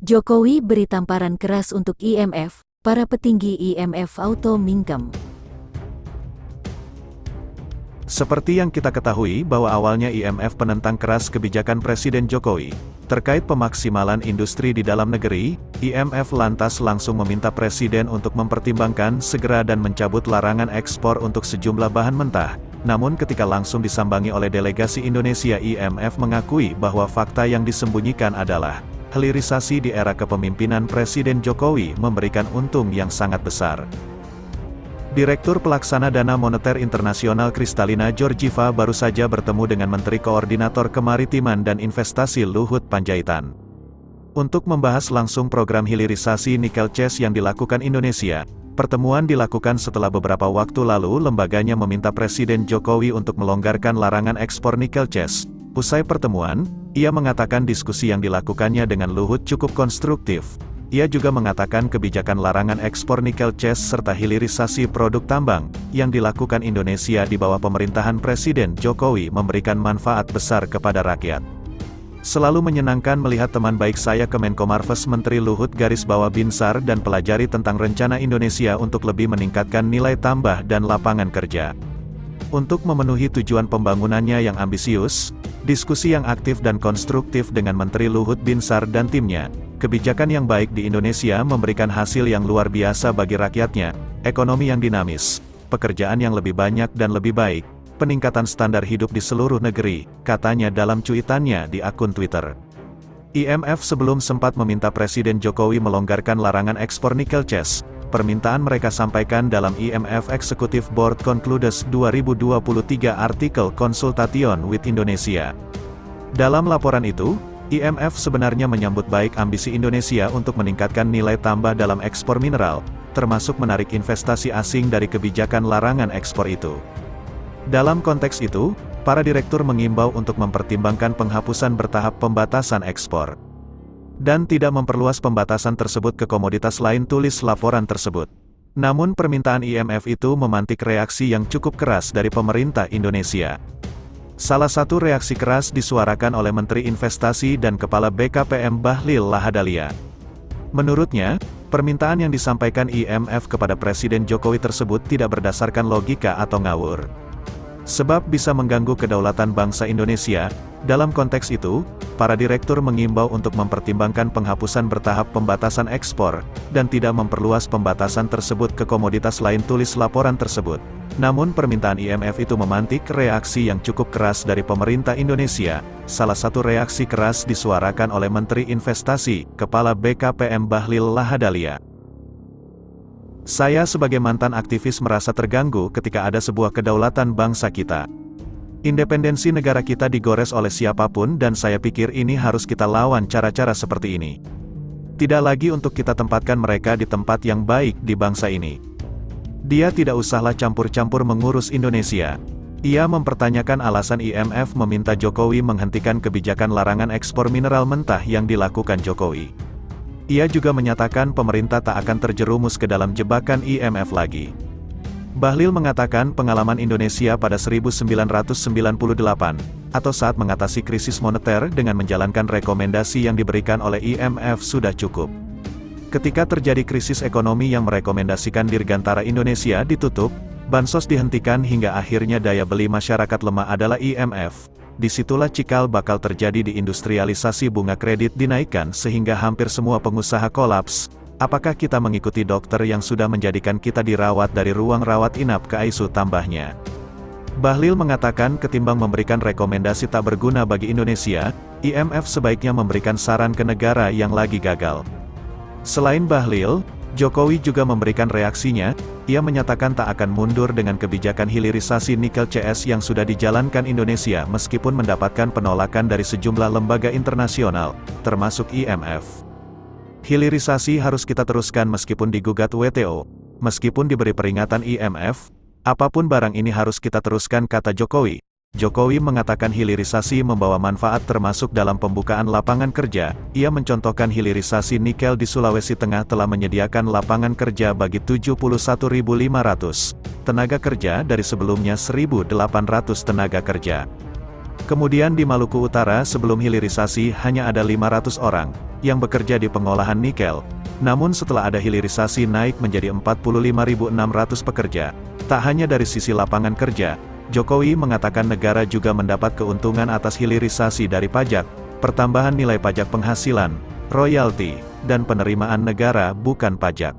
Jokowi beri tamparan keras untuk IMF, para petinggi IMF auto mingkem. Seperti yang kita ketahui bahwa awalnya IMF penentang keras kebijakan Presiden Jokowi terkait pemaksimalan industri di dalam negeri, IMF lantas langsung meminta Presiden untuk mempertimbangkan segera dan mencabut larangan ekspor untuk sejumlah bahan mentah. Namun ketika langsung disambangi oleh delegasi Indonesia, IMF mengakui bahwa fakta yang disembunyikan adalah hilirisasi di era kepemimpinan Presiden Jokowi memberikan untung yang sangat besar. Direktur Pelaksana Dana Moneter Internasional Kristalina Georgieva baru saja bertemu dengan Menteri Koordinator Kemaritiman dan Investasi Luhut Panjaitan untuk membahas langsung program hilirisasi nikel CES yang dilakukan Indonesia. Pertemuan dilakukan setelah beberapa waktu lalu lembaganya meminta Presiden Jokowi untuk melonggarkan larangan ekspor nikel CES. Usai pertemuan, ia mengatakan diskusi yang dilakukannya dengan Luhut cukup konstruktif. Ia juga mengatakan kebijakan larangan ekspor nikel CES serta hilirisasi produk tambang yang dilakukan Indonesia di bawah pemerintahan Presiden Jokowi memberikan manfaat besar kepada rakyat. Selalu menyenangkan melihat teman baik saya Kemenko Marves Menteri Luhut _Binsar dan pelajari tentang rencana Indonesia untuk lebih meningkatkan nilai tambah dan lapangan kerja. Untuk memenuhi tujuan pembangunannya yang ambisius, diskusi yang aktif dan konstruktif dengan Menteri Luhut Binsar dan timnya, kebijakan yang baik di Indonesia memberikan hasil yang luar biasa bagi rakyatnya, ekonomi yang dinamis, pekerjaan yang lebih banyak dan lebih baik, peningkatan standar hidup di seluruh negeri, katanya dalam cuitannya di akun Twitter. IMF sebelum sempat meminta Presiden Jokowi melonggarkan larangan ekspor nikel CES. Permintaan mereka sampaikan dalam IMF Executive Board Concludes 2023 artikel Consultation with Indonesia. Dalam laporan itu, IMF sebenarnya menyambut baik ambisi Indonesia untuk meningkatkan nilai tambah dalam ekspor mineral, termasuk menarik investasi asing dari kebijakan larangan ekspor itu. Dalam konteks itu, para direktur mengimbau untuk mempertimbangkan penghapusan bertahap pembatasan ekspor dan tidak memperluas pembatasan tersebut ke komoditas lain, tulis laporan tersebut. Namun permintaan IMF itu memantik reaksi yang cukup keras dari pemerintah Indonesia. Salah satu reaksi keras disuarakan oleh Menteri Investasi dan Kepala BKPM Bahlil Lahadalia. Menurutnya, permintaan yang disampaikan IMF kepada Presiden Jokowi tersebut tidak berdasarkan logika atau ngawur, sebab bisa mengganggu kedaulatan bangsa Indonesia. Dalam konteks itu, para direktur mengimbau untuk mempertimbangkan penghapusan bertahap pembatasan ekspor, dan tidak memperluas pembatasan tersebut ke komoditas lain, tulis laporan tersebut. Namun permintaan IMF itu memantik reaksi yang cukup keras dari pemerintah Indonesia. Salah satu reaksi keras disuarakan oleh Menteri Investasi, Kepala BKPM Bahlil Lahadalia. Saya sebagai mantan aktivis merasa terganggu ketika ada sebuah kedaulatan bangsa kita, independensi negara kita digores oleh siapapun, dan saya pikir ini harus kita lawan cara-cara seperti ini. Tidak lagi untuk kita tempatkan mereka di tempat yang baik di bangsa ini. Dia tidak usahlah campur-campur mengurus Indonesia. Ia mempertanyakan alasan IMF meminta Jokowi menghentikan kebijakan larangan ekspor mineral mentah yang dilakukan Jokowi. Ia juga menyatakan pemerintah tak akan terjerumus ke dalam jebakan IMF lagi. Bahlil mengatakan pengalaman Indonesia pada 1998, atau saat mengatasi krisis moneter dengan menjalankan rekomendasi yang diberikan oleh IMF sudah cukup. Ketika terjadi krisis ekonomi yang merekomendasikan Dirgantara Indonesia ditutup, bansos dihentikan hingga akhirnya daya beli masyarakat lemah adalah IMF. Disitulah cikal bakal terjadi di industrialisasi, bunga kredit dinaikkan sehingga hampir semua pengusaha kolaps. Apakah kita mengikuti dokter yang sudah menjadikan kita dirawat dari ruang rawat inap ke ICU, tambahnya. Bahlil mengatakan ketimbang memberikan rekomendasi tak berguna bagi Indonesia, IMF sebaiknya memberikan saran ke negara yang lagi gagal. Selain Bahlil, Jokowi juga memberikan reaksinya. Ia menyatakan tak akan mundur dengan kebijakan hilirisasi nikel CES yang sudah dijalankan Indonesia meskipun mendapatkan penolakan dari sejumlah lembaga internasional, termasuk IMF. Hilirisasi harus kita teruskan meskipun digugat WTO, meskipun diberi peringatan IMF, apapun barang ini harus kita teruskan, kata Jokowi. Jokowi mengatakan hilirisasi membawa manfaat termasuk dalam pembukaan lapangan kerja. Ia mencontohkan hilirisasi nikel di Sulawesi Tengah telah menyediakan lapangan kerja bagi 71.500 tenaga kerja dari sebelumnya 1.800 tenaga kerja. Kemudian di Maluku Utara sebelum hilirisasi hanya ada 500 orang. yang bekerja di pengolahan nikel. Namun setelah ada hilirisasi naik menjadi 45.600 pekerja. Tak hanya dari sisi lapangan kerja, Jokowi mengatakan negara juga mendapat keuntungan atas hilirisasi dari pajak, pertambahan nilai pajak penghasilan, royalti, dan penerimaan negara bukan pajak.